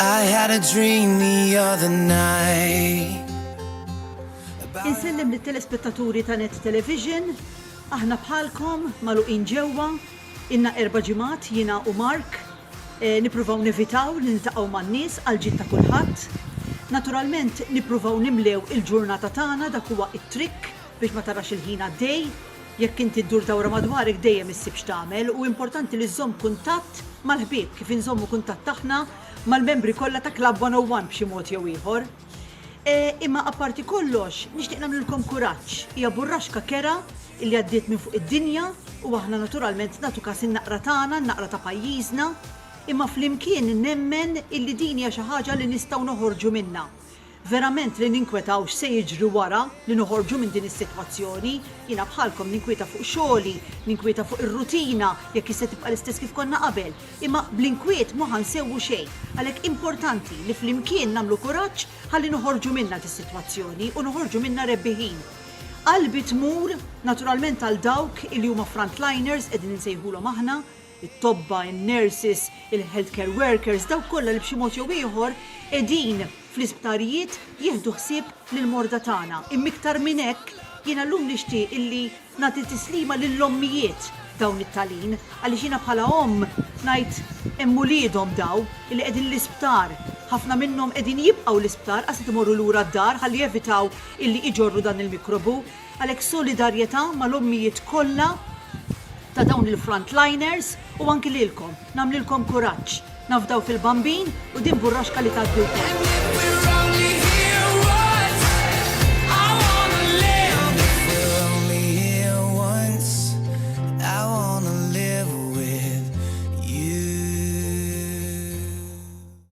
I had a dream the other night. Insellem lit-telespettaturi ta' Net Television, aħna bħalkom magħluqin ġewwa, inna 4 ġimgħat jiena u Mark nippruvaw nevitaw li niltaqgħu man-nies għal ġid ta' kulħadd. Naturalment nippruvaw nimlew il-ġurnata tagħna dak huwa it-trikk biex ma tarax il-ħin għaddej, jekk inti ddur dawra madwarek dejjem issib x'tagħmel u importanti li żżomm kuntatt mal-ħbieb kif inżommu kuntatt aħna mal-membri kollha ta' Club 101 b'xi mod jew ieħor. Imma apparti kollox, nixtieq nagħmlilkom kuraġġ. Hija burraxka kera illi għaddiet minn fuq id-dinja u aħna naturalment nagħtu każ in-naqra tagħna, n-naqra ta' pajjiżna, imma flimkien nemmen illi din hija xi ħaġa li nistgħu noħorġu minnha. Verament li ninkwetaw x'se jiġri wara li noħorġu minn din is-sitwazzjoni, jiena bħalkom ninkweta fuq xogħli, ninkweta fuq ir-rutina jekk issa tibqa' l-istess kif konna qabel, imma bl-inkwiet ma ħansewwu xejn. Għalhekk importanti li flimkien nagħmlu kuraġġ ħalli noħorġu minnha dis-sitwazzjoni u noħorġu minnha rebbieħin. Qalbi tmur naturalment għal dawk li huma frontliners qegħdin insejħulhom aħna, it-tobba, in-nurses, il-healthcare workers, dawk kollha li b'xi mod jew ieħor qegħdin fl-isptarijiet jieħdu ħsieb lill-morda tagħna. Immiktar minn hekk jiena llum nixtieq illi nagħti tislima lill-ommijiet dawn it-tagħlin għaliex jiena bħala omm ngħid hemm uliedhom daw illi qegħdin l-isptar. Ħafna minnhom qegħdin jibqgħu l-isptar qas imorru lura d-dar ħalli jevitaw illi iġorru dan il-mikrobu. Għalhekk solidarjetà mal-ommijiet kollha ta' dawn il-frontliners u anki lilkom nagħmlilkom kuraġġ. Nafdaw fil-bambin u din burraxka li tgħaddi wkoll.